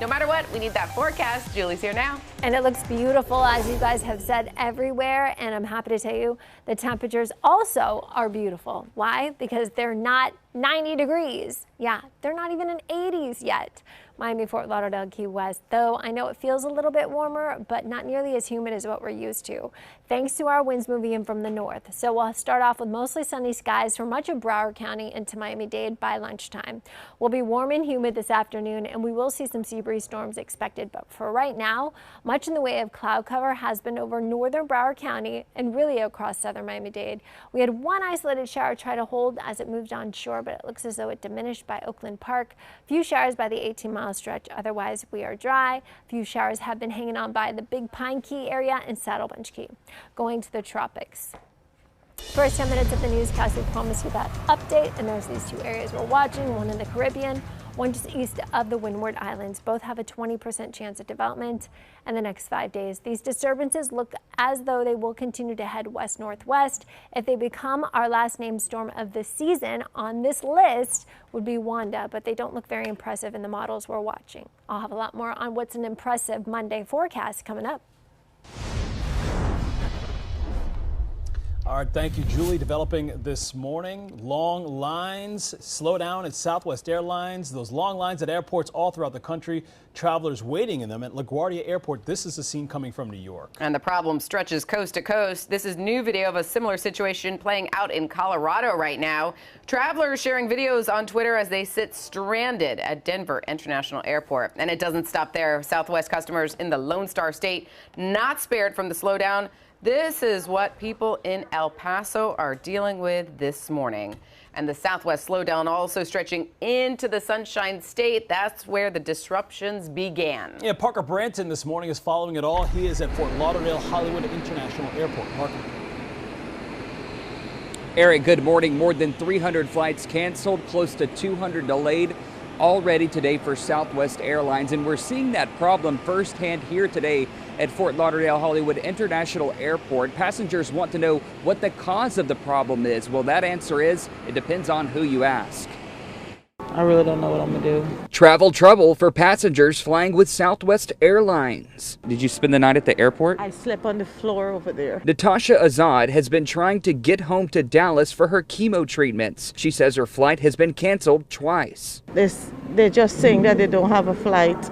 No matter what, we need that forecast. Julie's here now. And it looks beautiful, as you guys have said, everywhere. And I'm happy to tell you the temperatures also are beautiful. Why? Because they're not 90 degrees. Yeah, they're not even in 80s yet. Miami, Fort Lauderdale, Key West, though I know it feels a little bit warmer, but not nearly as humid as what we're used to, thanks to our winds moving in from the north. So we'll start off with mostly sunny skies for much of Broward County into Miami-Dade by lunchtime. We'll be warm and humid this afternoon, and we will see some sea breeze storms expected. But for right now, much in the way of cloud cover has been over northern Broward County and really across southern Miami-Dade. We had one isolated shower try to hold as it moved onshore, but it looks as though it diminished by Oakland Park. Few showers by the 18-mile stretch. Otherwise, we are dry. Few showers have been hanging on by the Big Pine Key area and Saddle Bunch Key. Going to the tropics. First 10 minutes of the newscast, we promised you that update, and there's these two areas we're watching, one in the Caribbean, one just east of the Windward Islands. Both have a 20% chance of development in the next 5 days. These disturbances look as though they will continue to head west-northwest. If they become our last named storm of the season on this list would be Wanda, but they don't look very impressive in the models we're watching. I'll have a lot more on what's an impressive Monday forecast coming up. All right, thank you, Julie. Developing this morning, long lines, slow down at Southwest Airlines, those long lines at airports all throughout the country, travelers waiting in them at LaGuardia Airport. This is the scene coming from New York. And the problem stretches coast to coast. This is new video of a similar situation playing out in Colorado right now. Travelers sharing videos on Twitter as they sit stranded at Denver International Airport. And it doesn't stop there. Southwest customers in the Lone Star State not spared from the slowdown. This is what people in El Paso are dealing with this morning. And the Southwest slowdown also stretching into the Sunshine State. That's where the disruptions began. Yeah, Parker Branton this morning is following it all. He is at Fort Lauderdale Hollywood International Airport. Parker. Eric, good morning. More than 300 flights canceled, close to 200 delayed already today for Southwest Airlines. And we're seeing that problem firsthand here today at Fort Lauderdale Hollywood International Airport. Passengers want to know what the cause of the problem is. Well, that answer is, it depends on who you ask. I really don't know what I'm gonna do. Travel trouble for passengers flying with Southwest Airlines. Did you spend the night at the airport? I slept on the floor over there. Natasha Azad has been trying to get home to Dallas for her chemo treatments. She says her flight has been canceled twice. They're just saying that they don't have a flight.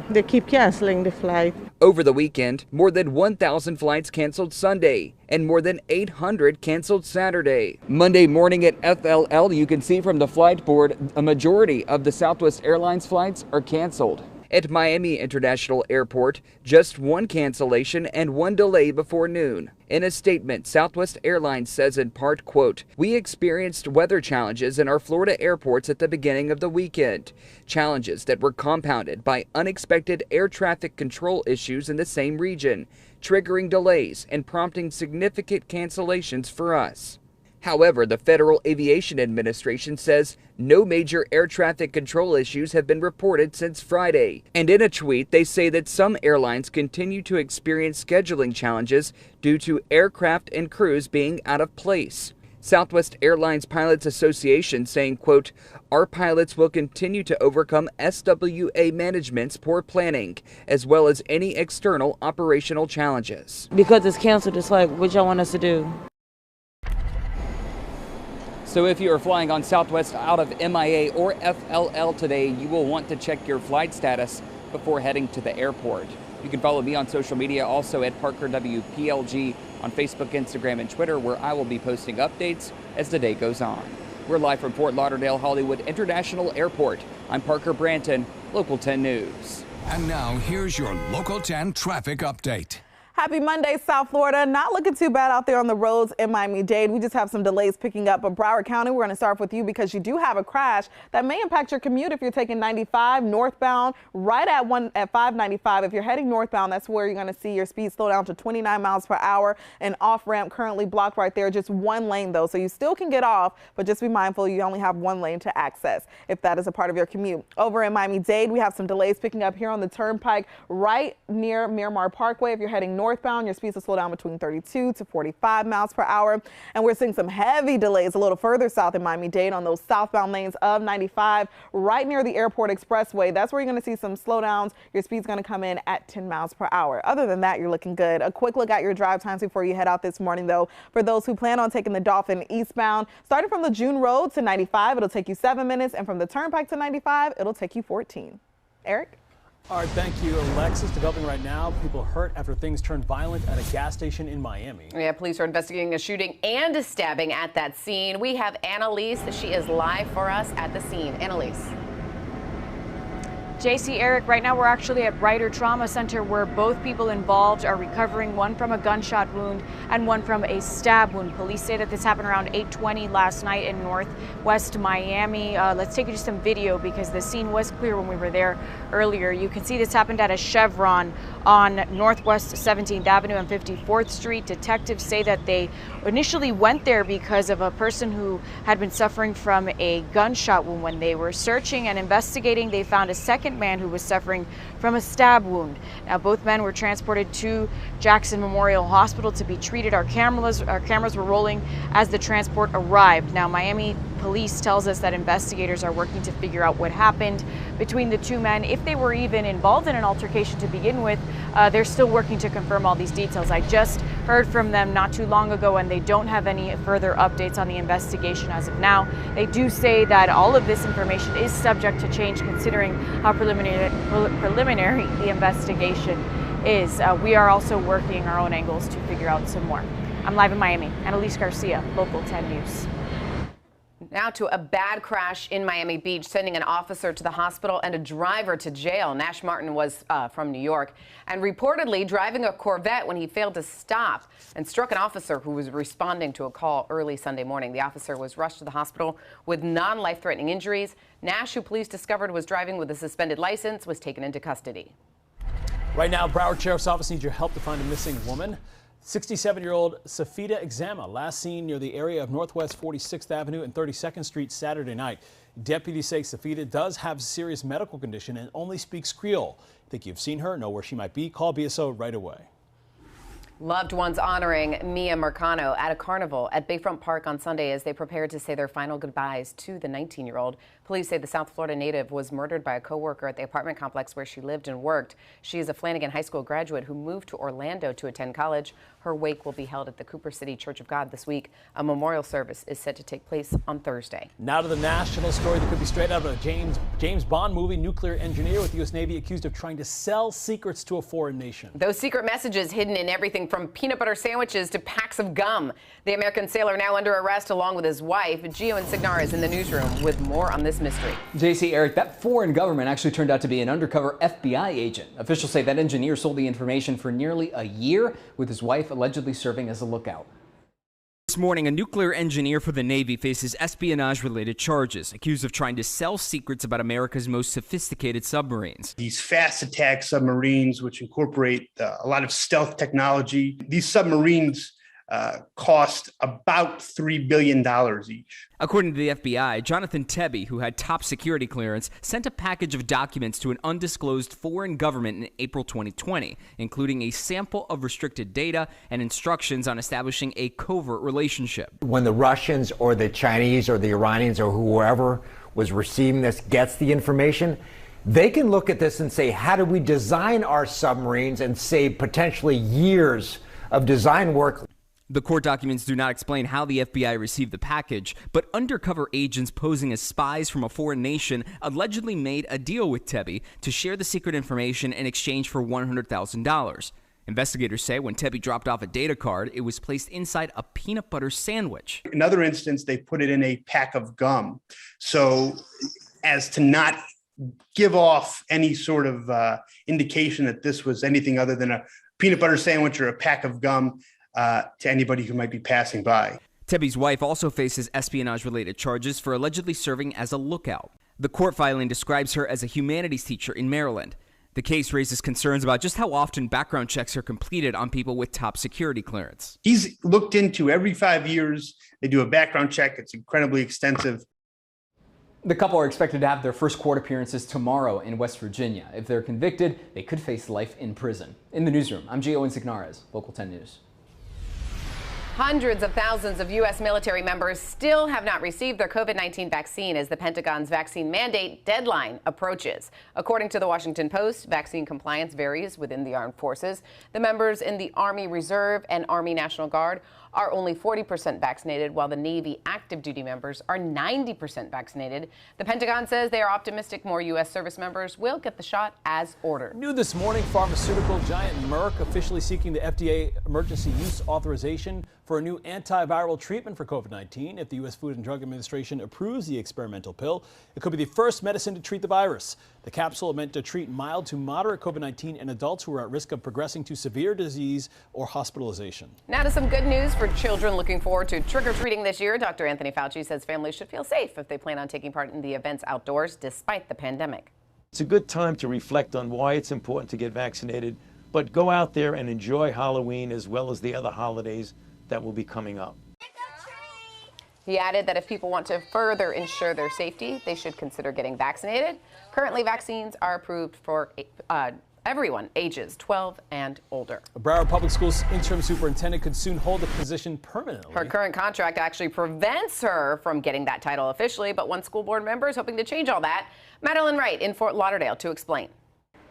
They keep canceling the flight. Over the weekend, more than 1,000 flights canceled Sunday and more than 800 canceled Saturday. Monday morning at FLL, you can see from the flight board, a majority of the Southwest Airlines flights are canceled. At Miami International Airport, just one cancellation and one delay before noon. In a statement, Southwest Airlines says in part, quote, "We experienced weather challenges in our Florida airports at the beginning of the weekend. Challenges that were compounded by unexpected air traffic control issues in the same region, triggering delays and prompting significant cancellations for us." However, the Federal Aviation Administration says no major air traffic control issues have been reported since Friday. And in a tweet, they say that some airlines continue to experience scheduling challenges due to aircraft and crews being out of place. Southwest Airlines Pilots Association saying, quote, "Our pilots will continue to overcome SWA management's poor planning, as well as any external operational challenges." Because it's canceled, it's like, what y'all want us to do? So if you are flying on Southwest out of MIA or FLL today, you will want to check your flight status before heading to the airport. You can follow me on social media, also at Parker WPLG on Facebook, Instagram, and Twitter, where I will be posting updates as the day goes on. We're live from Fort Lauderdale Hollywood International Airport. I'm Parker Branton, Local 10 News. And now here's your Local 10 traffic update. Happy Monday, South Florida. Not looking too bad out there on the roads in Miami-Dade. We just have some delays picking up. But Broward County, we're going to start with you because you do have a crash that may impact your commute if you're taking 95 northbound right at 595. If you're heading northbound, that's where you're going to see your speed slow down to 29 miles per hour. And off ramp currently blocked right there. Just one lane, though. So you still can get off, but just be mindful you only have one lane to access if that is a part of your commute. Over in Miami-Dade, we have some delays picking up here on the turnpike right near Miramar Parkway. If you're heading north, northbound, your speeds will slow down between 32 to 45 miles per hour. And we're seeing some heavy delays a little further south in Miami-Dade on those southbound lanes of 95 right near the Airport Expressway. That's where you're going to see some slowdowns. Your speed's going to come in at 10 miles per hour. Other than that, you're looking good. A quick look at your drive times before you head out this morning, though. For those who plan on taking the Dolphin eastbound, starting from the June Road to 95, it'll take you 7 minutes. And from the Turnpike to 95, it'll take you 14. Eric? All right, thank you, Alexis. Developing right now, people hurt after things turned violent at a gas station in Miami. Yeah, police are investigating a shooting and a stabbing at that scene. We have Annalise. She is live for us at the scene. Annalise. JC, Eric, right now we're actually at Ryder Trauma Center where both people involved are recovering, one from a gunshot wound and one from a stab wound. Police say that this happened around 8:20 last night in northwest Miami. Let's take you to some video because the scene was clear when we were there earlier. You can see this happened at a Chevron on Northwest 17th Avenue and 54th Street. Detectives say that they initially went there because of a person who had been suffering from a gunshot wound. When they were searching and investigating, they found a second man who was suffering from a stab wound. Now, both men were transported to Jackson Memorial Hospital to be treated. Our cameras were rolling as the transport arrived. Now, Miami police tells us that investigators are working to figure out what happened between the two men, if they were even involved in an altercation to begin with. They're still working to confirm all these details. I just heard from them not too long ago, and they don't have any further updates on the investigation as of now. They do say that all of this information is subject to change considering how preliminary the investigation is. We are also working our own angles to figure out some more. I'm live in Miami. Annalise Garcia, Local 10 News. Now to a bad crash in Miami Beach, sending an officer to the hospital and a driver to jail. Nash Martin was from New York and reportedly driving a Corvette when he failed to stop and struck an officer who was responding to a call early Sunday morning. The officer was rushed to the hospital with non-life-threatening injuries. Nash, who police discovered was driving with a suspended license, was taken into custody. Right now, Broward Sheriff's Office needs your help to find a missing woman. 67-year-old Safida Exama, last seen near the area of Northwest 46th Avenue and 32nd Street Saturday night. Deputies say Safida does have a serious medical condition and only speaks Creole. Think you've seen her, know where she might be? Call BSO right away. Loved ones honoring Mia Mercano at a carnival at Bayfront Park on Sunday as they prepared to say their final goodbyes to the 19-year-old. Police say the South Florida native was murdered by a co-worker at the apartment complex where she lived and worked. She is a Flanagan High School graduate who moved to Orlando to attend college. Her wake will be held at the Cooper City Church of God this week. A memorial service is set to take place on Thursday. Now to the national story that could be straight out of a James Bond movie. Nuclear engineer with the U.S. Navy accused of trying to sell secrets to a foreign nation. Those secret messages hidden in everything from peanut butter sandwiches to packs of gum. The American sailor now under arrest along with his wife. Gio Insignar is in the newsroom with more on this mystery. JC, Eric, that foreign government actually turned out to be an undercover FBI agent. Officials say that engineer sold the information for nearly a year, with his wife allegedly serving as a lookout. This morning, a nuclear engineer for the Navy faces espionage-related charges, accused of trying to sell secrets about America's most sophisticated submarines. These fast attack submarines, which incorporate a lot of stealth technology, these submarines cost about $3 billion each. According to the FBI, Jonathan Tebby, who had top security clearance, sent a package of documents to an undisclosed foreign government in April 2020, including a sample of restricted data and instructions on establishing a covert relationship. When the Russians or the Chinese or the Iranians or whoever was receiving this gets the information, they can look at this and say, how do we design our submarines and save potentially years of design work? The court documents do not explain how the FBI received the package, but undercover agents posing as spies from a foreign nation allegedly made a deal with Tebby to share the secret information in exchange for $100,000. Investigators say when Tebby dropped off a data card, it was placed inside a peanut butter sandwich. In another instance, they put it in a pack of gum, so as to not give off any sort of indication that this was anything other than a peanut butter sandwich or a pack of gum to anybody who might be passing by. Tebby's wife also faces espionage-related charges for allegedly serving as a lookout. The court filing describes her as a humanities teacher in Maryland. The case raises concerns about just how often background checks are completed on people with top security clearance. He's looked into every 5 years. They do a background check. It's incredibly extensive. The couple are expected to have their first court appearances tomorrow in West Virginia. If they're convicted, they could face life in prison. In the newsroom, I'm Gio Insignares, Local 10 News. Hundreds of thousands of U.S. military members still have not received their COVID-19 vaccine as the Pentagon's vaccine mandate deadline approaches. According to the Washington Post, vaccine compliance varies within the armed forces. The members in the Army Reserve and Army National Guard are only 40% vaccinated, while the Navy active duty members are 90% vaccinated. The Pentagon says they are optimistic more U.S. service members will get the shot as ordered. New this morning, pharmaceutical giant Merck officially seeking the FDA emergency use authorization for a new antiviral treatment for COVID-19. If the U.S. Food and Drug Administration approves the experimental pill, it could be the first medicine to treat the virus. The capsule meant to treat mild to moderate COVID-19 in adults who are at risk of progressing to severe disease or hospitalization. Now to some good news for children looking forward to trick-or-treating this year. Dr. Anthony Fauci says families should feel safe if they plan on taking part in the events outdoors despite the pandemic. It's a good time to reflect on why it's important to get vaccinated, but go out there and enjoy Halloween as well as the other holidays that will be coming up. He added that if people want to further ensure their safety, they should consider getting vaccinated. Currently, vaccines are approved for everyone ages 12 and older. Broward Public Schools interim superintendent could soon hold the position permanently. Her current contract actually prevents her from getting that title officially, but one school board member is hoping to change all that. Madeline Wright in Fort Lauderdale to explain.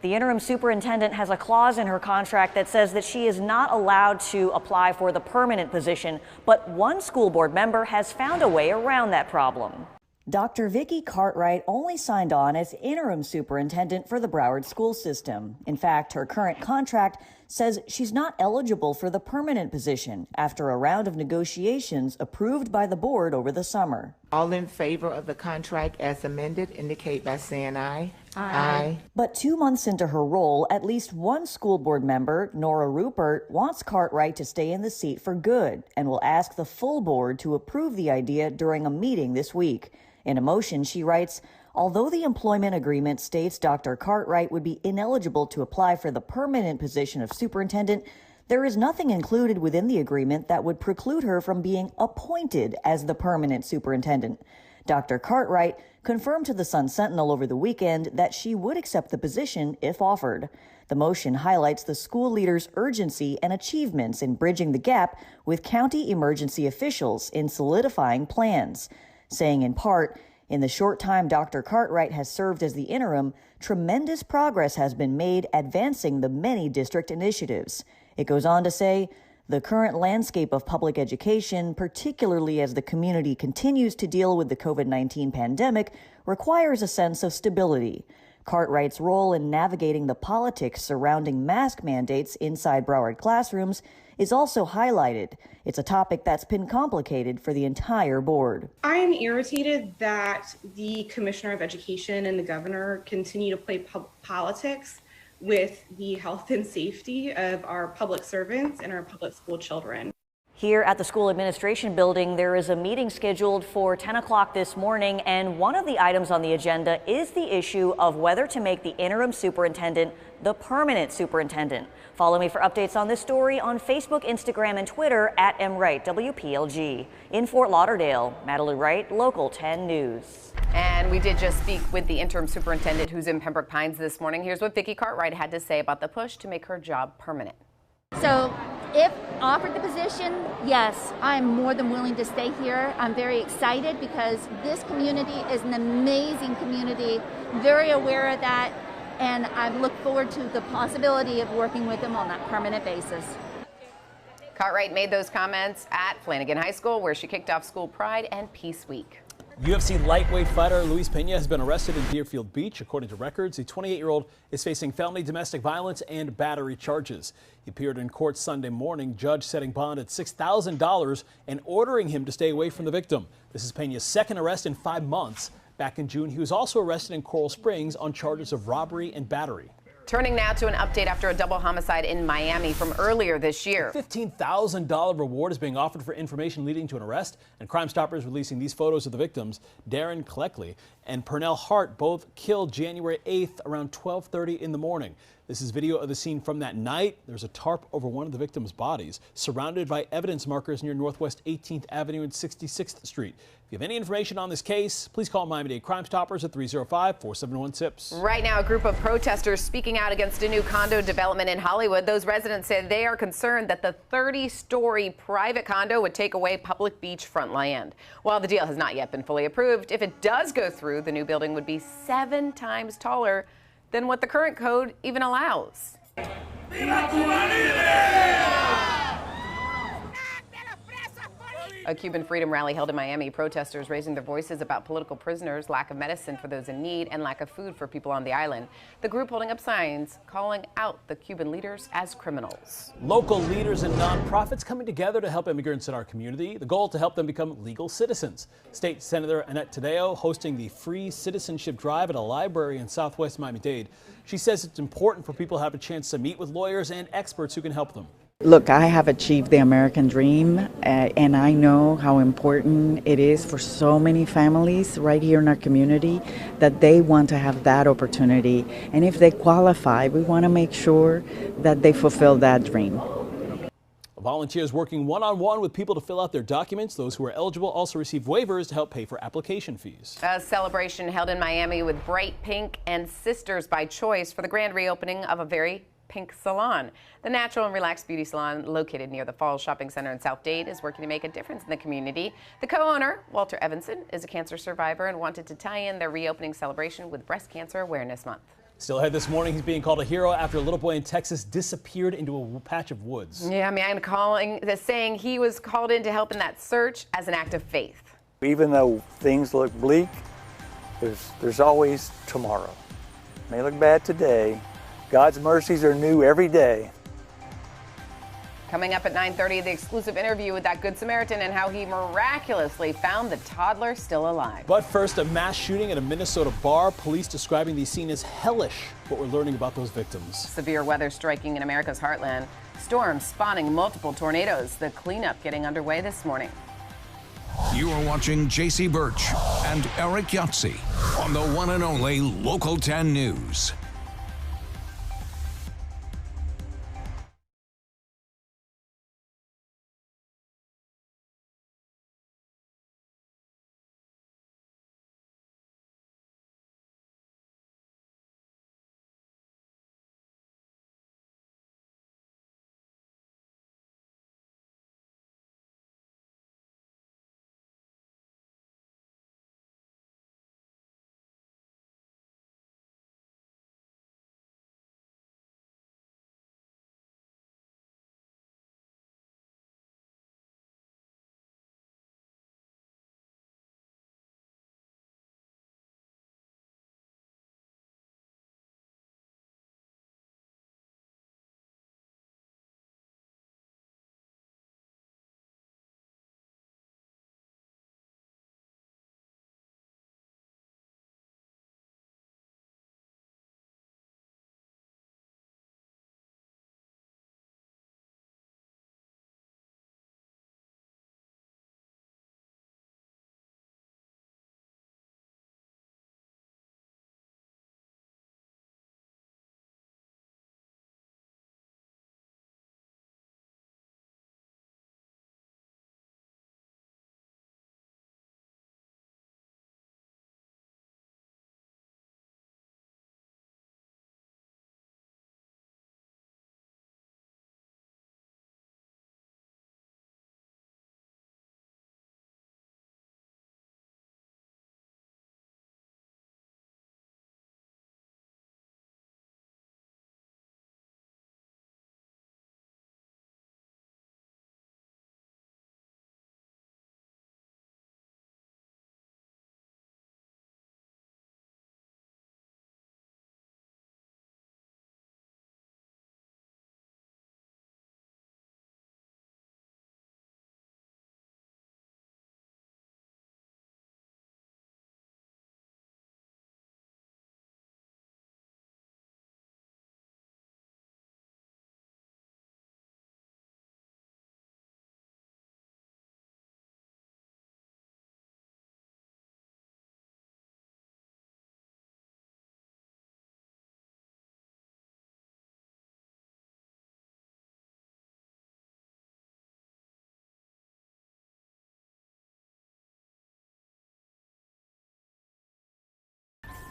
The interim superintendent has a clause in her contract that says that she is not allowed to apply for the permanent position, but one school board member has found a way around that problem. Dr. Vicki Cartwright only signed on as interim superintendent for the Broward school system. In fact, her current contract says she's not eligible for the permanent position after a round of negotiations approved by the board over the summer. All in favor of the contract as amended indicate by saying aye. Aye. But 2 months into her role, at least one school board member, Nora Rupert, wants Cartwright to stay in the seat for good and will ask the full board to approve the idea during a meeting this week. In a motion, she writes, although the employment agreement states Dr. Cartwright would be ineligible to apply for the permanent position of superintendent, there is nothing included within the agreement that would preclude her from being appointed as the permanent superintendent. Dr. Cartwright confirmed to the Sun-Sentinel over the weekend that she would accept the position if offered. The motion highlights the school leader's urgency and achievements in bridging the gap with county emergency officials in solidifying plans, saying in part, in the short time Dr. Cartwright has served as the interim, tremendous progress has been made advancing the many district initiatives. It goes on to say, the current landscape of public education, particularly as the community continues to deal with the COVID-19 pandemic, requires a sense of stability. Cartwright's role in navigating the politics surrounding mask mandates inside Broward classrooms is also highlighted. It's a topic that's been complicated for the entire board. I am irritated that the Commissioner of Education and the governor continue to play politics with the health and safety of our public servants and our public school children. Here at the school administration building, there is a meeting scheduled for 10 o'clock this morning, and one of the items on the agenda is the issue of whether to make the interim superintendent the permanent superintendent. Follow me for updates on this story on Facebook, Instagram, and Twitter at MWright, In Fort Lauderdale, Madeline Wright, Local 10 News. And we did just speak with the interim superintendent who's in Pembroke Pines this morning. Here's what Vicki Cartwright had to say about the push to make her job permanent. So if offered the position, yes, I'm more than willing to stay here. I'm very excited because this community is an amazing community, very aware of that, and I look forward to the possibility of working with them on that permanent basis. Cartwright made those comments at Flanagan High School, where she kicked off School Pride and Peace Week. UFC lightweight fighter Luis Pena has been arrested in Deerfield Beach. According to records, the 28-year-old is facing felony domestic violence and battery charges. He appeared in court Sunday morning, judge setting bond at $6,000 and ordering him to stay away from the victim. This is Pena's second arrest in 5 months. Back in June, he was also arrested in Coral Springs on charges of robbery and battery. Turning now to an update after a double homicide in Miami from earlier this year. A $15,000 reward is being offered for information leading to an arrest, and Crime Stoppers releasing these photos of the victims, Darren Cleckley and Pernell Hart both killed January 8th around 12:30 in the morning. This is video of the scene from that night. There's a tarp over one of the victims' bodies, surrounded by evidence markers near Northwest 18th Avenue and 66th Street. If you have any information on this case, please call Miami-Dade Crime Stoppers at 305-471-TIPS. Right now, a group of protesters speaking out against a new condo development in Hollywood. Those residents say they are concerned that the 30-story private condo would take away public beachfront land. While the deal has not yet been fully approved, if it does go through, the new building would be 7 times taller than what the current code even allows. A Cuban freedom rally held in Miami. Protesters raising their voices about political prisoners, lack of medicine for those in need, and lack of food for people on the island. The group holding up signs calling out the Cuban leaders as criminals. Local leaders and nonprofits coming together to help immigrants in our community. The goal to help them become legal citizens. State Senator Annette Taddeo hosting the free citizenship drive at a library in Southwest Miami-Dade. She says it's important for people to have a chance to meet with lawyers and experts who can help them. Look, I have achieved the American dream, and I know how important it is for so many families right here in our community that they want to have that opportunity. And if they qualify, we want to make sure that they fulfill that dream. Volunteers working one-on-one with people to fill out their documents. Those who are eligible also receive waivers to help pay for application fees. A celebration held in Miami with bright pink and Sisters by Choice for the grand reopening of a very pink salon. The natural and relaxed beauty salon located near the Falls Shopping Center in South Dade is working to make a difference in the community. The co-owner, Walter Evanson, is a cancer survivor and wanted to tie in their reopening celebration with Breast Cancer Awareness Month. Still ahead this morning, he's being called a hero after a little boy in Texas disappeared into a patch of woods. Yeah, man saying he was called in to help in that search as an act of faith. Even though things look bleak, there's always tomorrow. It may look bad today. God's mercies are new every day. Coming up at 9:30, the exclusive interview with that Good Samaritan and how he miraculously found the toddler still alive. But first, a mass shooting at a Minnesota bar. Police describing the scene as hellish. What we're learning about those victims. Severe weather striking in America's heartland. Storms spawning multiple tornadoes. The cleanup getting underway this morning. You are watching JC Birch and Eric Yahtzee on the one and only Local 10 News.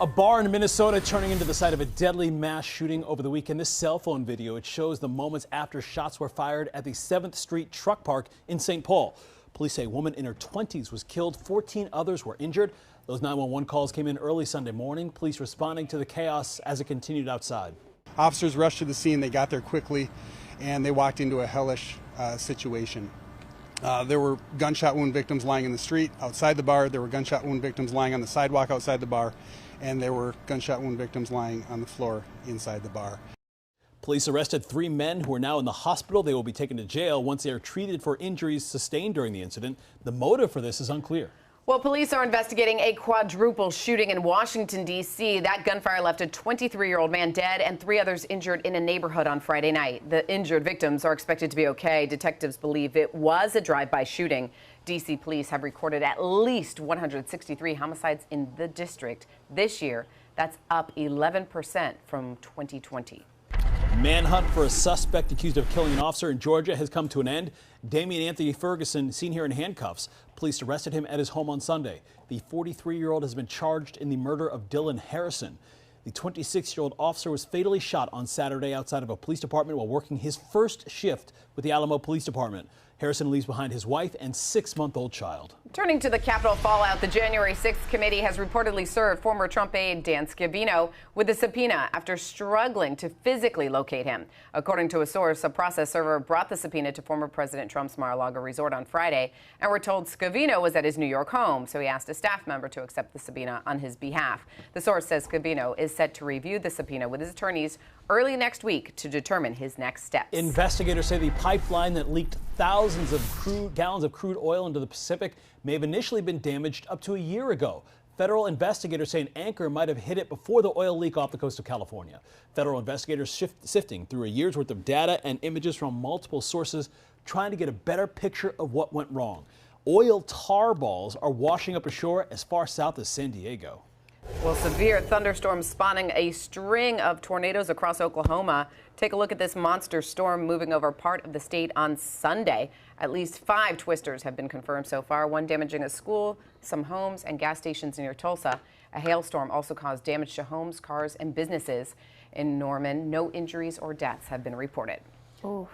A bar in Minnesota turning into the site of a deadly mass shooting over the weekend. This cell phone video, it shows the moments after shots were fired at the 7th Street truck park in St. Paul. Police say a woman in her 20s was killed. 14 others were injured. Those 911 calls came in early Sunday morning. Police responding to the chaos as it continued outside. Officers rushed to the scene. They got there quickly, and they walked into a hellish situation. There were gunshot wound victims lying in the street outside the bar. There were gunshot wound victims lying on the sidewalk outside the bar. And there were gunshot wound victims lying on the floor inside the bar. Police arrested 3 men who are now in the hospital. They will be taken to jail once they are treated for injuries sustained during the incident. The motive for this is unclear. Well, police are investigating a quadruple shooting in Washington, D.C. That gunfire left a 23-year-old man dead and 3 others injured in a neighborhood on Friday night. The injured victims are expected to be okay. Detectives believe it was a drive-by shooting. D.C. police have recorded at least 163 homicides in the district this year. That's up 11% from 2020. Manhunt for a suspect accused of killing an officer in Georgia has come to an end. Damian Anthony Ferguson, seen here in handcuffs. Police arrested him at his home on Sunday. The 43-year-old has been charged in the murder of Dylan Harrison. The 26-year-old officer was fatally shot on Saturday outside of a police department while working his first shift with the Alamo Police Department. Harrison leaves behind his wife and 6-month-old child. Turning to the Capitol fallout, the January 6th committee has reportedly served former Trump aide Dan Scavino with a subpoena after struggling to physically locate him. According to a source, a process server brought the subpoena to former President Trump's Mar-a-Lago resort on Friday, and we're told Scavino was at his New York home, so he asked a staff member to accept the subpoena on his behalf. The source says Scavino is set to review the subpoena with his attorneys early next week to determine his next steps. Investigators say the pipeline that leaked thousands of gallons of crude oil into the Pacific may have initially been damaged up to a year ago. Federal investigators say an anchor might have hit it before the oil leak off the coast of California. Federal investigators sifting through a year's worth of data and images from multiple sources, trying to get a better picture of what went wrong. Oil tar balls are washing up ashore as far south as San Diego. Well, severe thunderstorms spawning a string of tornadoes across Oklahoma. Take a look at this monster storm moving over part of the state on Sunday. At least 5 twisters have been confirmed so far, one damaging a school, some homes, and gas stations near Tulsa. A hailstorm also caused damage to homes, cars, and businesses in Norman. No injuries or deaths have been reported. Ooh,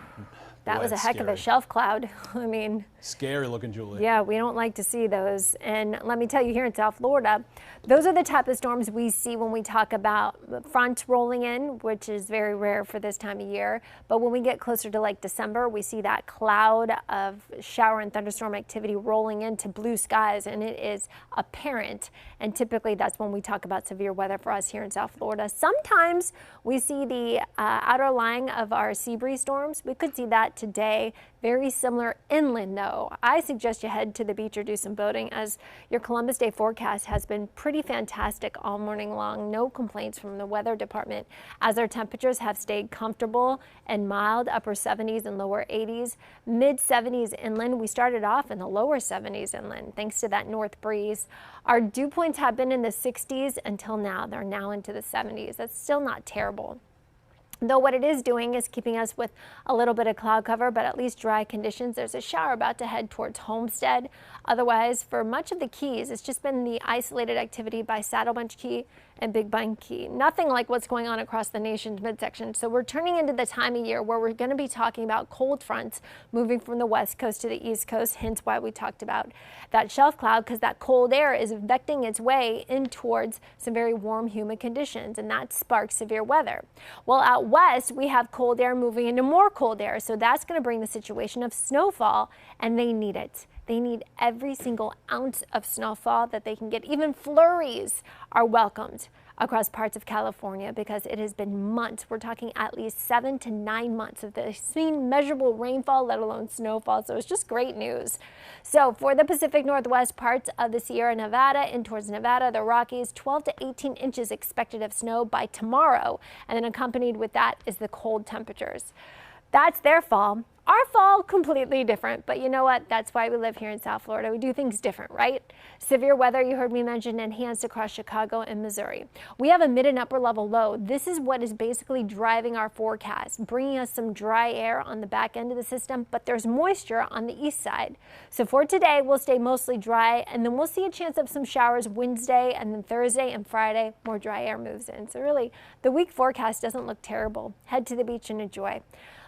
that Boy, was a heck of a scary. shelf cloud. I mean, Scary looking, Julie. yeah, we don't like to see those. And let me tell you, here in South Florida, those are the type of storms we see when we talk about front rolling in, which is very rare for this time of year. But when we get closer to like December, we see that cloud of shower and thunderstorm activity rolling into blue skies, and it is apparent. And typically that's when we talk about severe weather for us here in South Florida. Sometimes we see the outer line of our sea breeze storms. We could see that today. Very similar inland, though. I suggest you head to the beach or do some boating, as your Columbus Day forecast has been pretty fantastic all morning long. No complaints from the weather department, as our temperatures have stayed comfortable and mild, upper 70s and lower 80s, mid 70s inland. We started off in the lower 70s inland thanks to that north breeze. Our dew points have been in the 60s until now. They're now into the 70s. That's still not terrible. Though what it is doing is keeping us with a little bit of cloud cover, but at least dry conditions. There's a shower about to head towards Homestead. Otherwise, for much of the Keys, it's just been the isolated activity by Saddle Bunch Key and Big Bend Key. Nothing like what's going on across the nation's midsection. So we're turning into the time of year where we're going to be talking about cold fronts moving from the west coast to the east coast, hence why we talked about that shelf cloud, because that cold air is vecting its way in towards some very warm, humid conditions, and that sparks severe weather. Well, out west, we have cold air moving into more cold air, so that's going to bring the situation of snowfall, and they need it. They need every single ounce of snowfall that they can get. Even flurries are welcomed across parts of California because it has been months. We're talking at least 7 to 9 months of this seen measurable rainfall, let alone snowfall. So it's just great news. So for the Pacific Northwest parts of the Sierra Nevada in towards Nevada, the Rockies, 12 to 18 inches expected of snow by tomorrow. And then accompanied with that is the cold temperatures. That's their fall. Our fall, completely different, but you know what? That's why we live here in South Florida. We do things different, right? Severe weather, you heard me mention, enhanced across Chicago and Missouri. We have a mid and upper level low. This is what is basically driving our forecast, bringing us some dry air on the back end of the system, but there's moisture on the east side. So for today, we'll stay mostly dry, and then we'll see a chance of some showers Wednesday, and then Thursday and Friday, more dry air moves in. So really, the week forecast doesn't look terrible. Head to the beach and enjoy.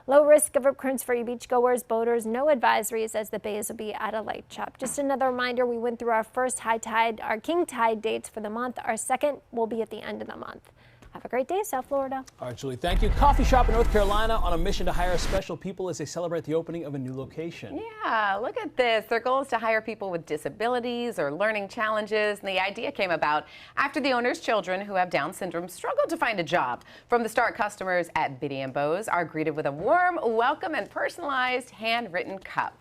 Low risk of rip currents for you beachgoers, boaters, no advisories as the bays will be at a light chop. Just another reminder, we went through our first high tide, our king tide dates for the month. Our second will be at the end of the month. Have a great day, South Florida. All right, Julie, thank you. Coffee shop in North Carolina on a mission to hire special people as they celebrate the opening of a new location. Yeah, look at this. Their goal is to hire people with disabilities or learning challenges. And the idea came about after the owner's children who have Down syndrome struggled to find a job. From the start, customers at Biddy & Bowes are greeted with a warm welcome and personalized handwritten cup.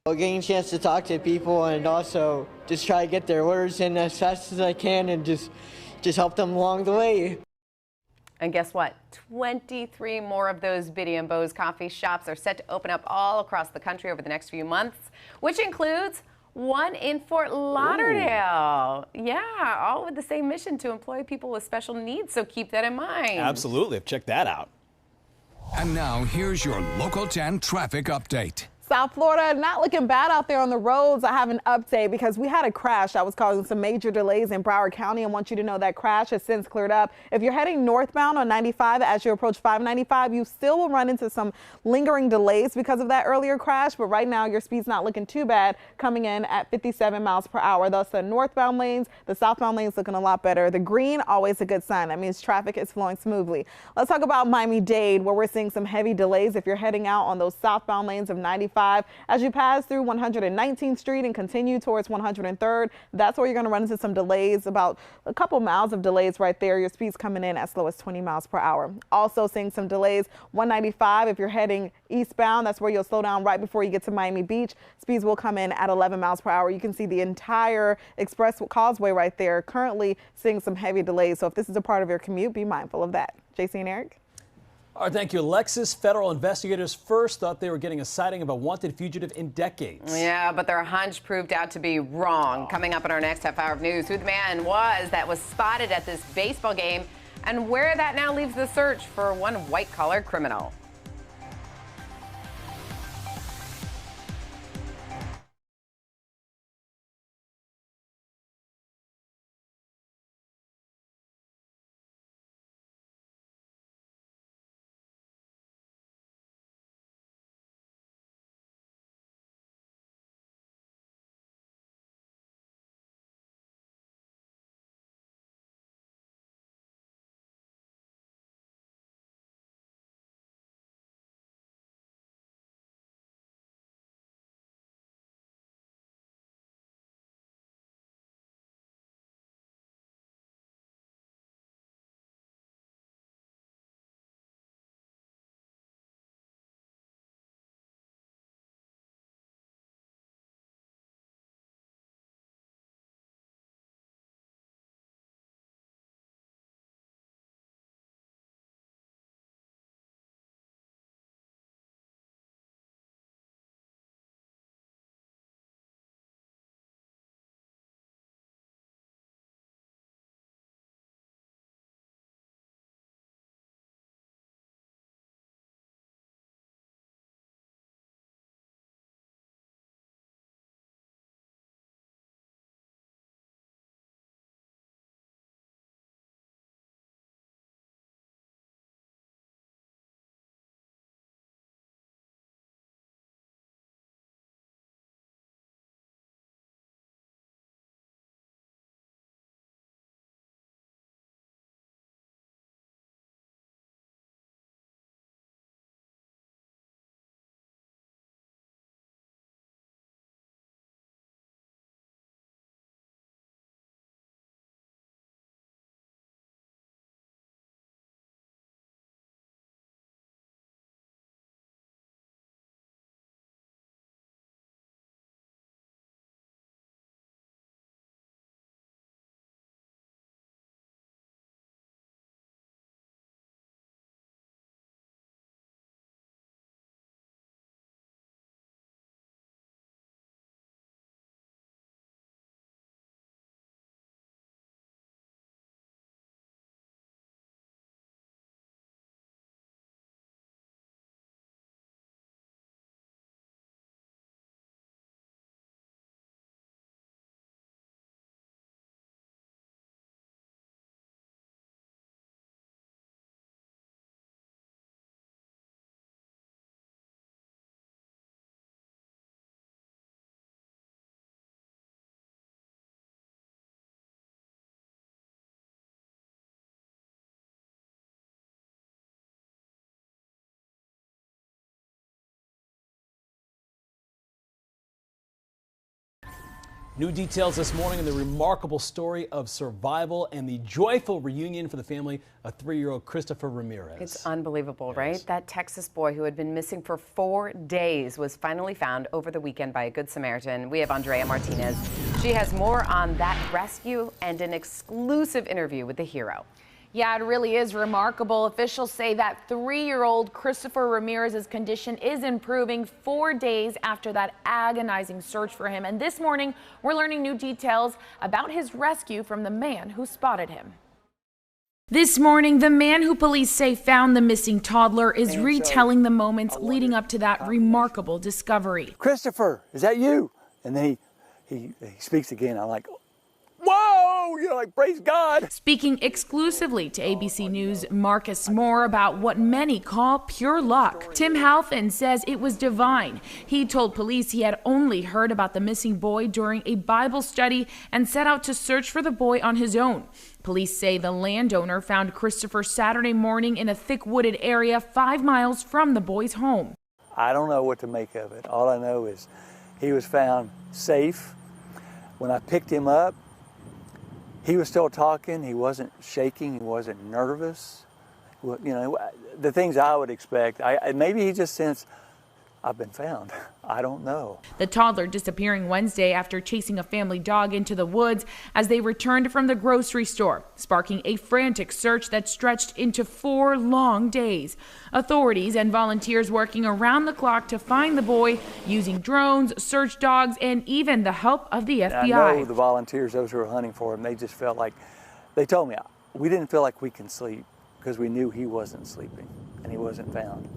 Getting a chance to talk to people and also just try to get their orders in as fast as I can and just help them along the way. And guess what? 23 more of those Biddy & Bowes coffee shops are set to open up all across the country over the next few months, which includes one in Fort Lauderdale. Ooh. Yeah, all with the same mission to employ people with special needs, so keep that in mind. Absolutely. Check that out. And now here's your Local 10 traffic update. South Florida, not looking bad out there on the roads. I have an update because we had a crash that was causing some major delays in Broward County. I want you to know that crash has since cleared up. If you're heading northbound on 95 as you approach 595, you still will run into some lingering delays because of that earlier crash. But right now, your speed's not looking too bad, coming in at 57 miles per hour. Thus, the northbound lanes, the southbound lanes looking a lot better. The green, always a good sign. That means traffic is flowing smoothly. Let's talk about Miami-Dade, where we're seeing some heavy delays if you're heading out on those southbound lanes of 95. As you pass through 119th Street and continue towards 103rd, that's where you're going to run into some delays, about a couple miles of delays right there. Your speed's coming in as slow as 20 miles per hour. Also seeing some delays, 195 if you're heading eastbound. That's where you'll slow down right before you get to Miami Beach. Speeds will come in at 11 miles per hour. You can see the entire Express Causeway right there, currently seeing some heavy delays. So if this is a part of your commute, be mindful of that. JC and Eric. All right, thank you, Alexis. Federal investigators first thought they were getting a sighting of a wanted fugitive in decades. Yeah, but their hunch proved out to be wrong. Coming up in our next half hour of news, who the man was that was spotted at this baseball game and where that now leaves the search for one white-collar criminal. New details this morning in the remarkable story of survival and the joyful reunion for the family of 3-year-old Christopher Ramirez. It's unbelievable, right? That Texas boy who had been missing for 4 days was finally found over the weekend by a Good Samaritan. We have Andrea Martinez. She has more on that rescue and an exclusive interview with the hero. Yeah, it really is remarkable. Officials say that 3-year-old Christopher Ramirez's condition is improving 4 days after that agonizing search for him. And this morning, we're learning new details about his rescue from the man who spotted him. This morning, the man who police say found the missing toddler is retelling the moments leading up to that remarkable discovery. Christopher, is that you? And then he speaks again. I'm like, whoa, like, praise God. Speaking exclusively to ABC News' Marcus Moore about what many call pure luck. Tim Halfin says it was divine. He told police he had only heard about the missing boy during a Bible study and set out to search for the boy on his own. Police say the landowner found Christopher Saturday morning in a thick wooded area 5 miles from the boy's home. I don't know what to make of it. All I know is he was found safe. When I picked him up, he was still talking. He wasn't shaking. He wasn't nervous. You know, the things I would expect. Maybe he just sensed, I've been found. I don't know. The toddler disappearing Wednesday after chasing a family dog into the woods as they returned from the grocery store, sparking a frantic search that stretched into 4 long days. Authorities and volunteers working around the clock to find the boy using drones, search dogs, and even the help of the FBI. I know the volunteers, those who were hunting for him, they just felt like, they told me, we didn't feel like we can sleep because we knew he wasn't sleeping and he wasn't found.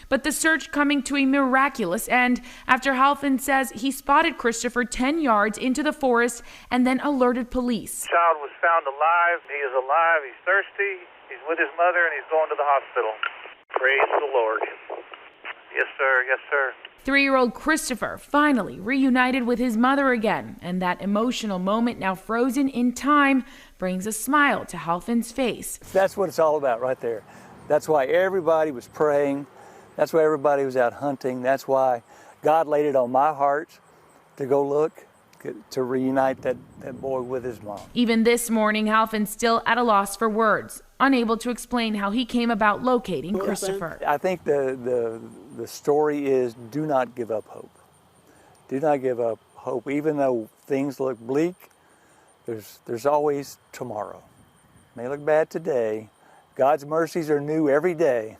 But the search coming to a miraculous end after Halfin says he spotted Christopher 10 yards into the forest and then alerted police. The child was found alive. He is alive. He's thirsty. He's with his mother and he's going to the hospital. Praise the Lord. Yes, sir. Yes, sir. 3-year-old Christopher finally reunited with his mother again, and that emotional moment, now frozen in time, brings a smile to Halfin's face. That's what it's all about right there. That's why everybody was praying. That's why everybody was out hunting. That's why God laid it on my heart to go look, to reunite that boy with his mom. Even this morning, Halfin's still at a loss for words, unable to explain how he came about locating Christopher. I think the story is, do not give up hope. Do not give up hope. Even though things look bleak, there's always tomorrow. It may look bad today. God's mercies are new every day.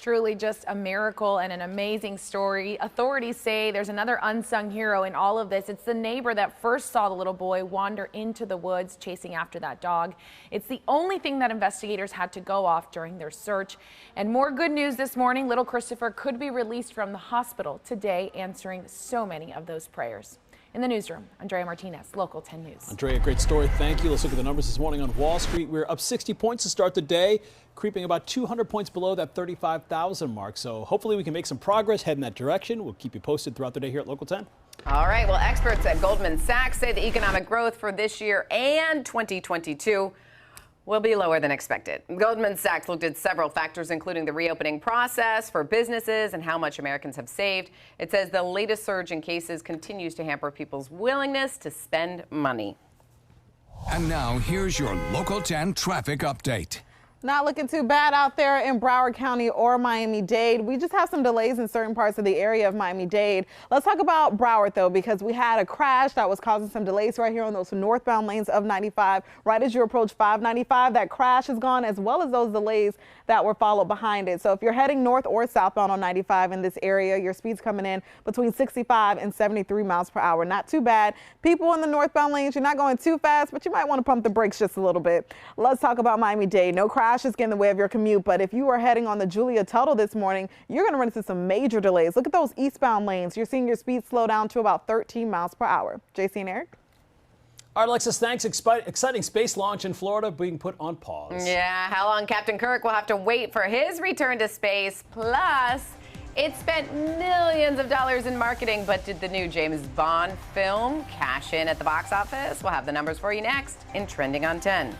Truly just a miracle and an amazing story. Authorities say there's another unsung hero in all of this. It's the neighbor that first saw the little boy wander into the woods chasing after that dog. It's the only thing that investigators had to go off during their search. And more good news this morning, little Christopher could be released from the hospital today, answering so many of those prayers. In the newsroom, Andrea Martinez, Local 10 News. Andrea, great story. Thank you. Let's look at the numbers this morning on Wall Street. We're up 60 points to start the day, creeping about 200 points below that 35,000 mark. So hopefully we can make some progress, head in that direction. We'll keep you posted throughout the day here at Local 10. All right. Well, experts at Goldman Sachs say the economic growth for this year and 2022 will be lower than expected. Goldman Sachs looked at several factors, including the reopening process for businesses and how much Americans have saved. It says the latest surge in cases continues to hamper people's willingness to spend money. And now here's your Local 10 traffic update. Not looking too bad out there in Broward County or Miami-Dade. We just have some delays in certain parts of the area of Miami-Dade. Let's talk about Broward, though, because we had a crash that was causing some delays right here on those northbound lanes of 95. Right as you approach 595, that crash is gone, as well as those delays that were followed behind it. So if you're heading north or southbound on 95 in this area, your speed's coming in between 65 and 73 miles per hour. Not too bad. People in the northbound lanes, you're not going too fast, but you might want to pump the brakes just a little bit. Let's talk about Miami-Dade. No crashes get in the way of your commute, but if you are heading on the Julia Tuttle this morning, you're going to run into some major delays. Look at those eastbound lanes. You're seeing your speed slow down to about 13 miles per hour. JC and Eric? All right, Alexis, thanks. Exciting space launch in Florida being put on pause. Yeah, how long Captain Kirk will have to wait for his return to space. Plus, it spent millions of dollars in marketing, but did the new James Bond film cash in at the box office? We'll have the numbers for you next in Trending on 10.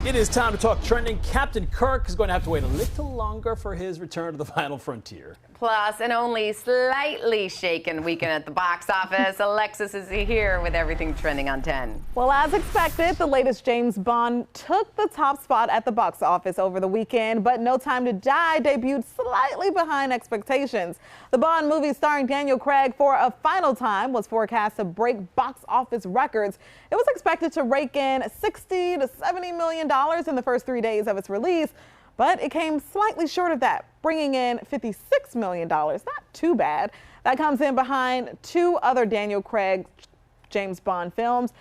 It is time to talk trending. Captain Kirk is going to have to wait a little longer for his return to the final frontier. Plus, an only slightly shaken weekend at the box office. Alexis is here with everything trending on 10. Well, as expected, the latest James Bond took the top spot at the box office over the weekend, but No Time to Die debuted slightly behind expectations. The Bond movie starring Daniel Craig for a final time was forecast to break box office records. It was expected to rake in $60 to $70 million in the first 3 days of its release, but it came slightly short of that, bringing in $56 million. Not too bad. That comes in behind two other Daniel Craig James Bond films.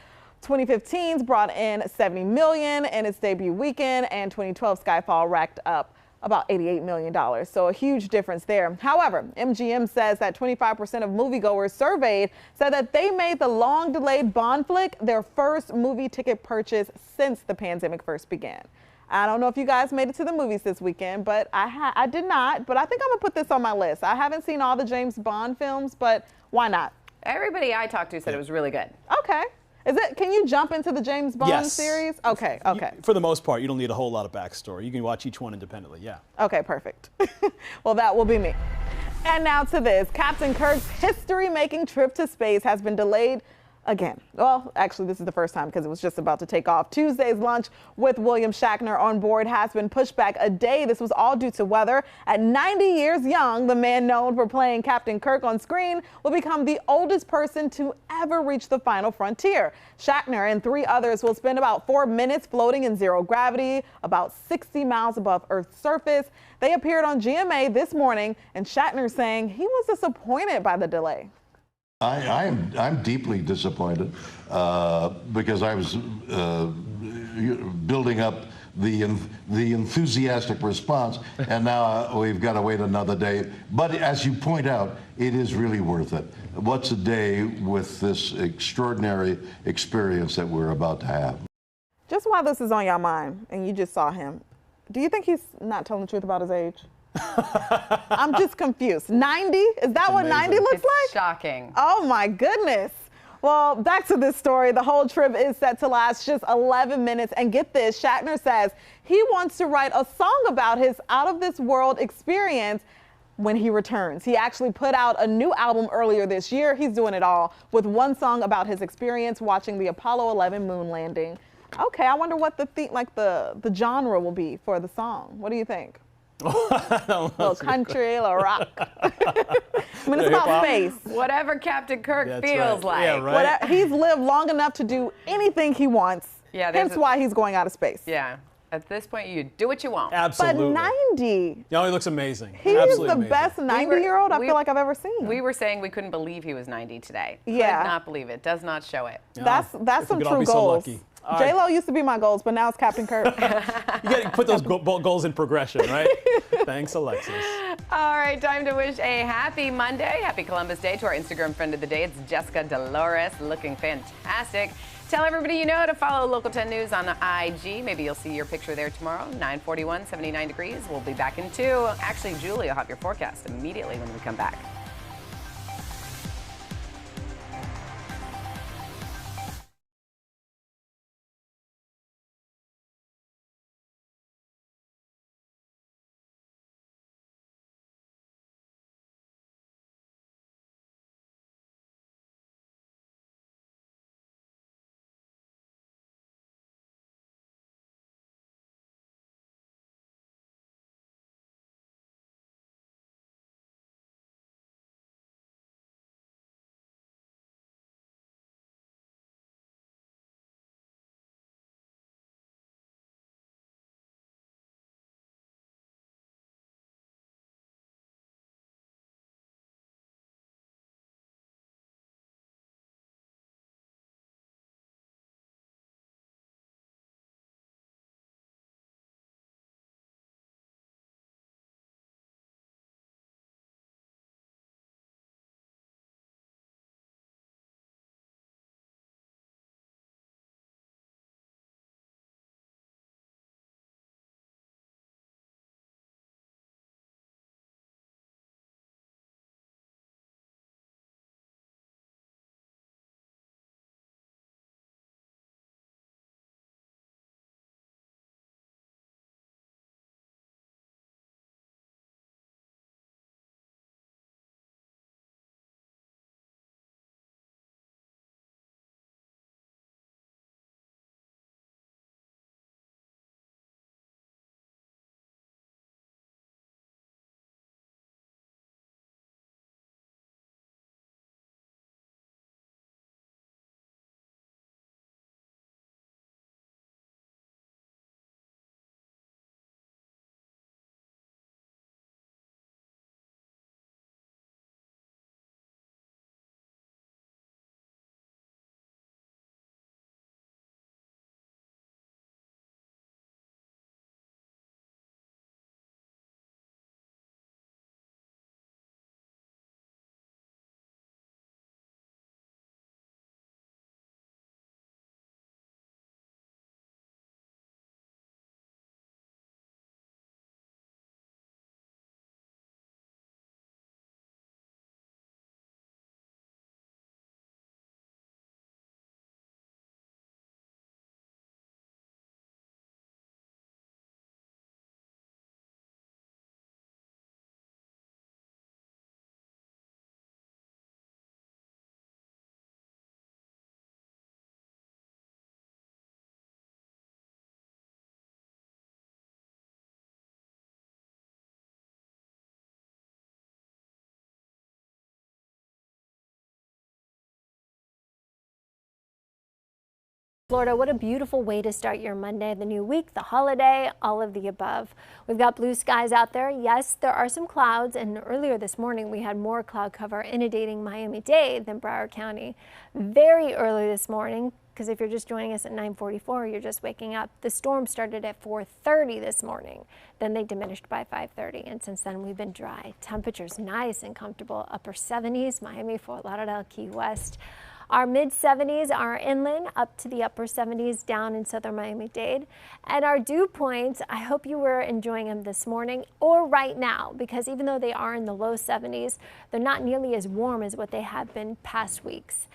2015's brought in $70 million in its debut weekend, and 2012 Skyfall racked up about $88 million. So a huge difference there. However, MGM says that 25% of moviegoers surveyed said that they made the long-delayed Bond flick their first movie ticket purchase since the pandemic first began. I don't know if you guys made it to the movies this weekend, but I did not. But I think I'm going to put this on my list. I haven't seen all the James Bond films, but why not? Everybody I talked to said it was really good. Okay. Can you jump into the James Bond series? Okay, okay. For the most part, you don't need a whole lot of backstory. You can watch each one independently, yeah. Okay, perfect. Well, that will be me. And now to this. Captain Kirk's history-making trip to space has been delayed again. Well, actually, this is the first time because it was just about to take off. Tuesday's launch with William Shatner on board has been pushed back a day. This was all due to weather. At 90 years young, the man known for playing Captain Kirk on screen will become the oldest person to ever reach the final frontier. Shatner and 3 others will spend about 4 minutes floating in zero gravity, about 60 miles above Earth's surface. They appeared on GMA this morning, and Shatner saying he was disappointed by the delay. I'm deeply disappointed because I was building up the enthusiastic response, and now we've got to wait another day. But as you point out, it is really worth it. What's a day with this extraordinary experience that we're about to have? Just while this is on your mind, and you just saw him, do you think he's not telling the truth about his age? I'm just confused. 90? Is that what 90 looks like? Shocking. Oh my goodness. Well, back to this story. The whole trip is set to last just 11 minutes. And get this, Shatner says he wants to write a song about his out-of-this-world experience when he returns. He actually put out a new album earlier this year. He's doing it all with one song about his experience watching the Apollo 11 moon landing. Okay, I wonder what the genre will be for the song. What do you think? Little country, little rock. I mean, it's about space. Whatever Captain Kirk feels like. Yeah, right. He's lived long enough to do anything he wants. Yeah, hence why he's going out of space. Yeah. At this point, you do what you want. Absolutely. But 90. No, he looks amazing. He is the amazing. best 90-year-old I feel like I've ever seen. We were saying we couldn't believe he was 90 today. Yeah. Could not believe it. Does not show it. That's some true goals. J-Lo used to be my goals, but now it's Captain Kirk. You got to put those goals in progression, right? Thanks, Alexis. All right, time to wish a happy Monday. Happy Columbus Day to our Instagram friend of the day. It's Jessica Dolores, looking fantastic. Tell everybody you know to follow Local 10 News on IG. Maybe you'll see your picture there tomorrow. 9:41, 79 degrees. We'll be back in 2. Actually, Julie will have your forecast immediately when we come back. Florida, what a beautiful way to start your Monday, the new week, the holiday, all of the above. We've got blue skies out there. Yes, there are some clouds, and earlier this morning we had more cloud cover inundating Miami-Dade than Broward County. Very early this morning, because if you're just joining us at 9:44, you're just waking up. The storm started at 4:30 this morning. Then they diminished by 5:30, and since then we've been dry. Temperatures nice and comfortable, upper 70s, Miami, Fort Lauderdale, Key West. Our mid-70s are inland, up to the upper 70s down in southern Miami-Dade. And our dew points, I hope you were enjoying them this morning or right now, because even though they are in the low 70s, they're not nearly as warm as what they have been past weeks.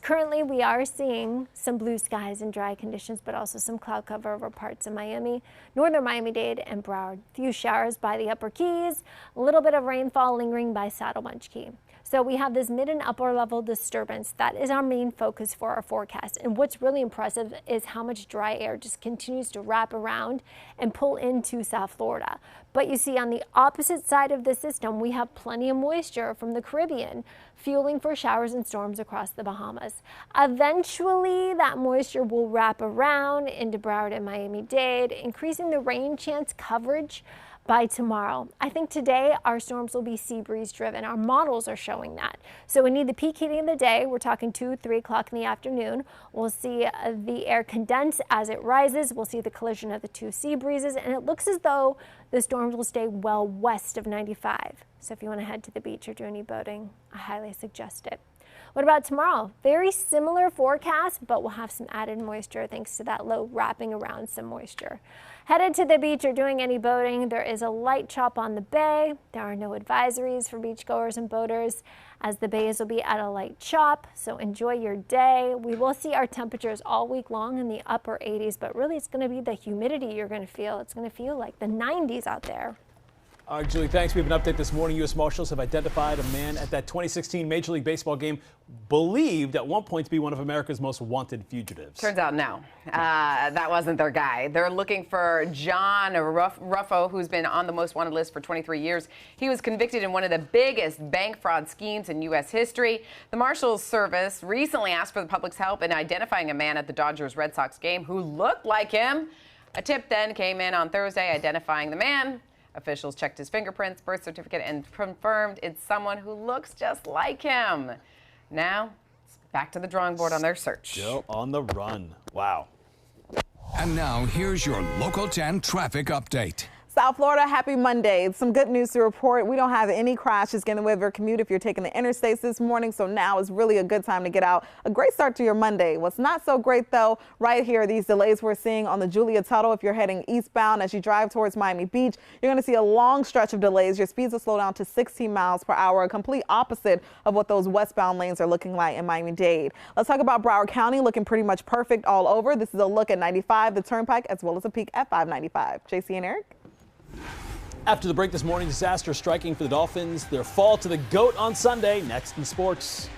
Currently, we are seeing some blue skies and dry conditions, but also some cloud cover over parts of Miami, northern Miami-Dade, and Broward. Few showers by the upper Keys, a little bit of rainfall lingering by Saddlemunch Key. So we have this mid and upper level disturbance. That is our main focus for our forecast. And what's really impressive is how much dry air just continues to wrap around and pull into South Florida. But you see, on the opposite side of the system, we have plenty of moisture from the Caribbean, fueling for showers and storms across the Bahamas. Eventually, that moisture will wrap around into Broward and Miami-Dade, increasing the rain chance coverage by tomorrow. I think today our storms will be sea breeze driven. Our models are showing that. So we need the peak heating of the day. We're talking 2, 3 o'clock in the afternoon. We'll see the air condense as it rises. We'll see the collision of the two sea breezes, and it looks as though the storms will stay well west of 95. So if you want to head to the beach or do any boating, I highly suggest it. What about tomorrow? Very similar forecast, but we'll have some added moisture thanks to that low wrapping around some moisture. Headed to the beach or doing any boating, there is a light chop on the bay. There are no advisories for beachgoers and boaters, as the bays will be at a light chop, so enjoy your day. We will see our temperatures all week long in the upper 80s, but really it's going to be the humidity you're going to feel. It's going to feel like the 90s out there. All right, Julie, thanks. We have an update this morning. U.S. Marshals have identified a man at that 2016 Major League Baseball game believed at one point to be one of America's most wanted fugitives. Turns out no, that wasn't their guy. They're looking for John Ruffo, who's been on the most wanted list for 23 years. He was convicted in one of the biggest bank fraud schemes in U.S. history. The Marshals Service recently asked for the public's help in identifying a man at the Dodgers-Red Sox game who looked like him. A tip then came in on Thursday identifying the man. Officials checked his fingerprints, birth certificate, and confirmed it's someone who looks just like him. Now, it's back to the drawing board on their search. Still on the run. Wow. And now, here's your Local 10 traffic update. South Florida, happy Monday. Some good news to report. We don't have any crashes getting with your commute if you're taking the interstates this morning, so now is really a good time to get out. A great start to your Monday. What's not so great, though, right here, these delays we're seeing on the Julia Tuttle. If you're heading eastbound as you drive towards Miami Beach, you're going to see a long stretch of delays. Your speeds will slow down to 16 miles per hour, a complete opposite of what those westbound lanes are looking like in Miami-Dade. Let's talk about Broward County, looking pretty much perfect all over. This is a look at 95, the Turnpike, as well as a peek at 595. JC and Eric. After the break this morning, disaster striking for the Dolphins. Their fall to the GOAT on Sunday. Next in sports.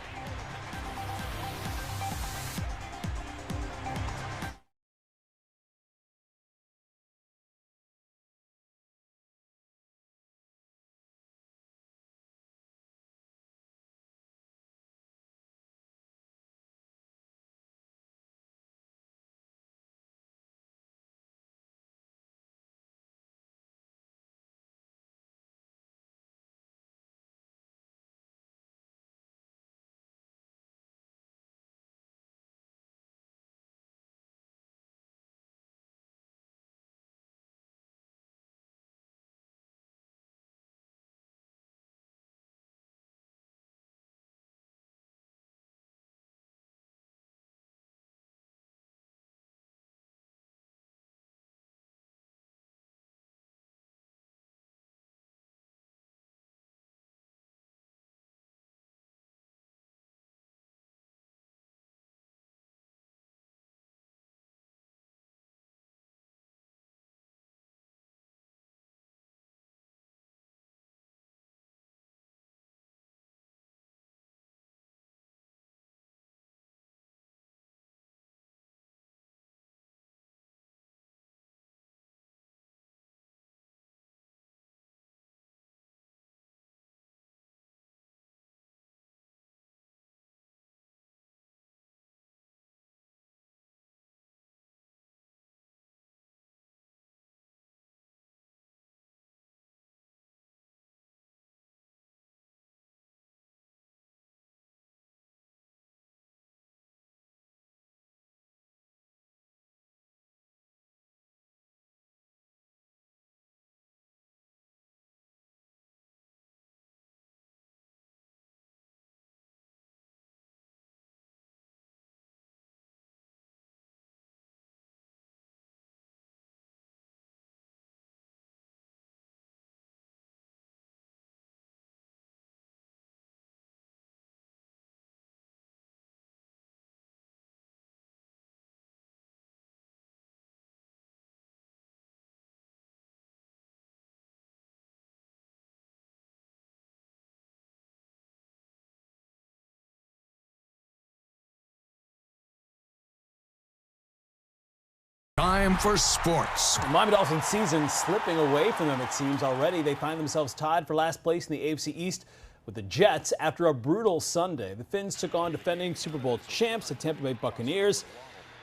time for sports. The Miami Dolphins season slipping away from them, it seems already. They find themselves tied for last place in the AFC East with the Jets after a brutal Sunday. The Fins took on defending Super Bowl champs, the Tampa Bay Buccaneers.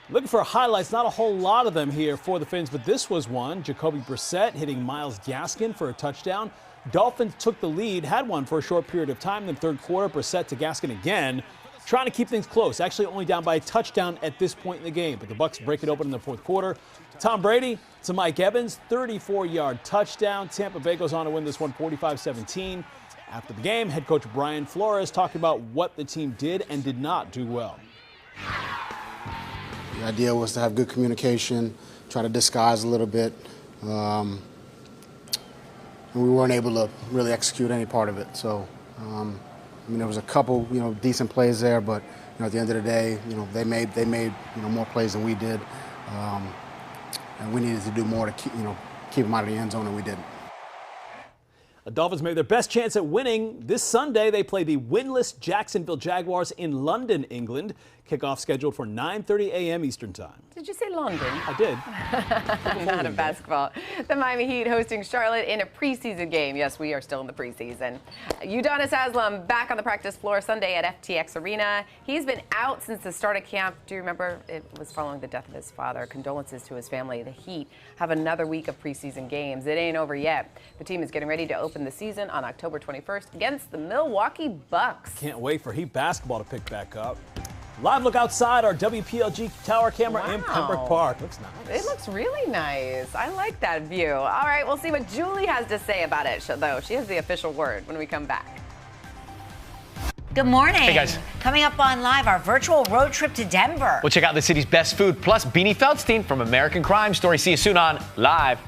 Looking for highlights, not a whole lot of them here for the Fins, but this was one. Jacoby Brissett hitting Myles Gaskin for a touchdown. Dolphins took the lead, had one for a short period of time. In the third quarter, Brissett to Gaskin again, trying to keep things close. Actually only down by a touchdown at this point in the game, but the Bucs break it open in the fourth quarter. Tom Brady to Mike Evans, 34-yard touchdown. Tampa Bay goes on to win this one 45-17. After the game, head coach Brian Flores talking about what the team did and did not do well. The idea was to have good communication, try to disguise a little bit. And we weren't able to really execute any part of it. So, there was a couple, decent plays there, but at the end of the day, they made more plays than we did, and we needed to do more to keep them out of the end zone, and we didn't. The Dolphins made their best chance at winning. This Sunday, they play the winless Jacksonville Jaguars in London, England. Kickoff scheduled for 9:30 a.m. Eastern Time. Did you say London? I did. Not in basketball. The Miami Heat hosting Charlotte in a preseason game. Yes, we are still in the preseason. Udonis Haslem back on the practice floor Sunday at FTX Arena. He's been out since the start of camp. Do you remember? It was following the death of his father. Condolences to his family. The Heat have another week of preseason games. It ain't over yet. The team is getting ready to open the season on October 21st against the Milwaukee Bucks. Can't wait for Heat basketball to pick back up. Live look outside our WPLG tower camera in Pembroke Park. Looks nice. It looks really nice. I like that view. All right, we'll see what Julie has to say about it, though. She has the official word when we come back. Good morning. Hey, guys. Coming up on Live, our virtual road trip to Denver. We'll check out the city's best food, plus Beanie Feldstein from American Crime Story. See you soon on Live.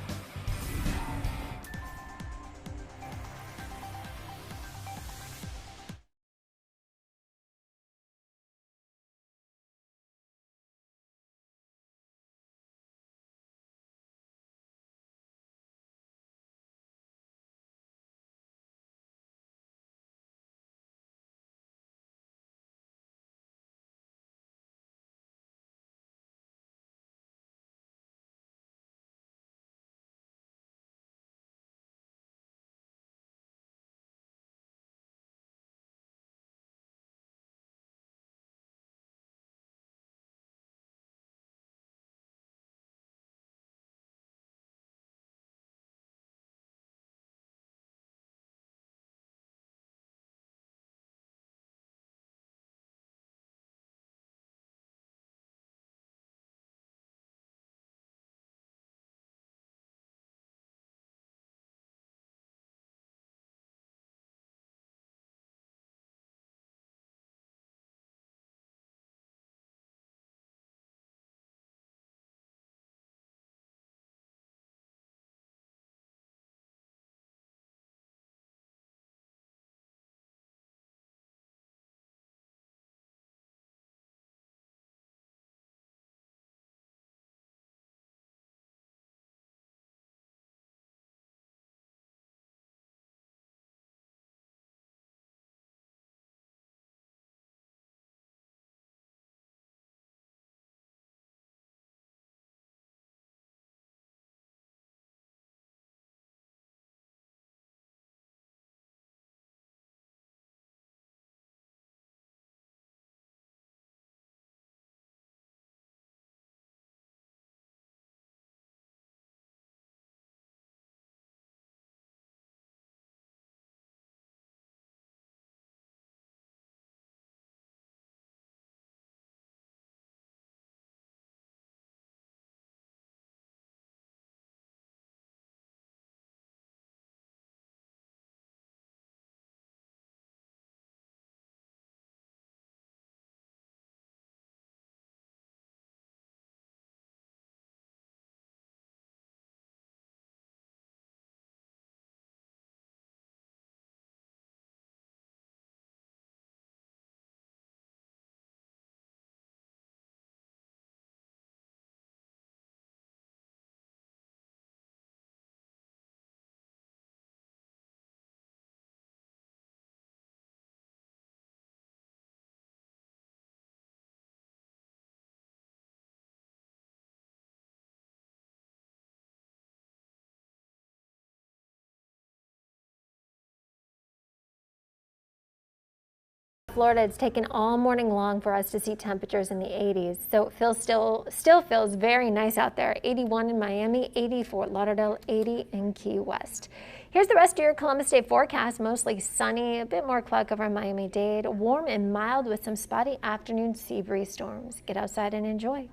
Florida, it's taken all morning long for us to see temperatures in the 80s. So it feels still feels very nice out there. 81 in Miami, 80 Fort Lauderdale, 80 in Key West. Here's the rest of your Columbus Day forecast. Mostly sunny, a bit more cloud cover in Miami-Dade. Warm and mild with some spotty afternoon sea breeze storms. Get outside and enjoy.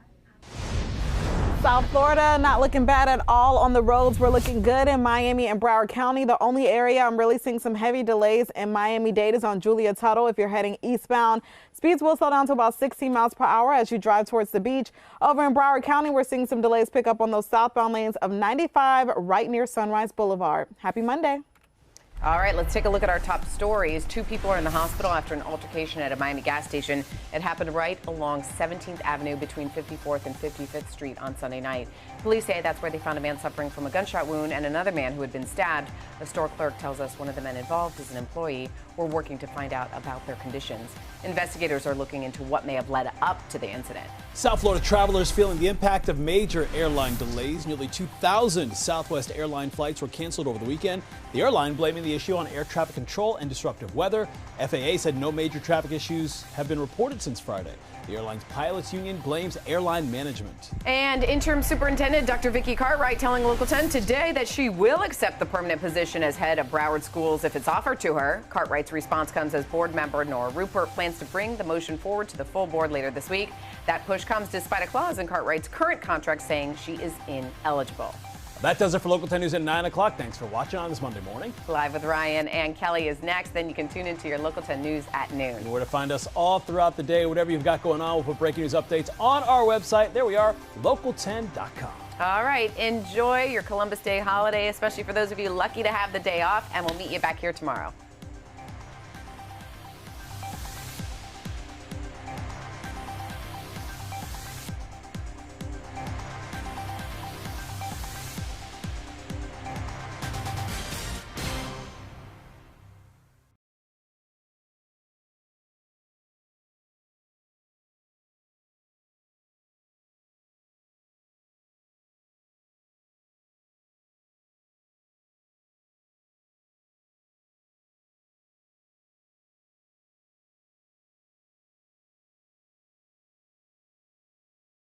South Florida, not looking bad at all on the roads. We're looking good in Miami and Broward County. The only area I'm really seeing some heavy delays in Miami-Dade is on Julia Tuttle. If you're heading eastbound, speeds will slow down to about 16 miles per hour as you drive towards the beach. Over in Broward County, we're seeing some delays pick up on those southbound lanes of 95 right near Sunrise Boulevard. Happy Monday. All right, let's take a look at our top stories. 2 people are in the hospital after an altercation at a Miami gas station. It happened right along 17th Avenue between 54th and 55th Street on Sunday night. Police say that's where they found a man suffering from a gunshot wound and another man who had been stabbed. A store clerk tells us one of the men involved is an employee. We're working to find out about their conditions. Investigators are looking into what may have led up to the incident. South Florida travelers feeling the impact of major airline delays. Nearly 2,000 Southwest airline flights were canceled over the weekend. The airline blaming the issue on air traffic control and disruptive weather. FAA said no major traffic issues have been reported since Friday. The airline's pilots union blames airline management. And interim superintendent Dr. Vicki Cartwright telling Local 10 today that she will accept the permanent position as head of Broward Schools if it's offered to her. Cartwright's response comes as board member Nora Rupert plans to bring the motion forward to the full board later this week. That push comes despite a clause in Cartwright's current contract saying she is ineligible. That does it for Local 10 News at 9 o'clock. Thanks for watching on this Monday morning. Live with Ryan and Kelly is next. Then you can tune into your Local 10 News at noon. And where to find us all throughout the day. Whatever you've got going on, we'll put breaking news updates on our website. There we are, local10.com. All right, enjoy your Columbus Day holiday, especially for those of you lucky to have the day off, and we'll meet you back here tomorrow.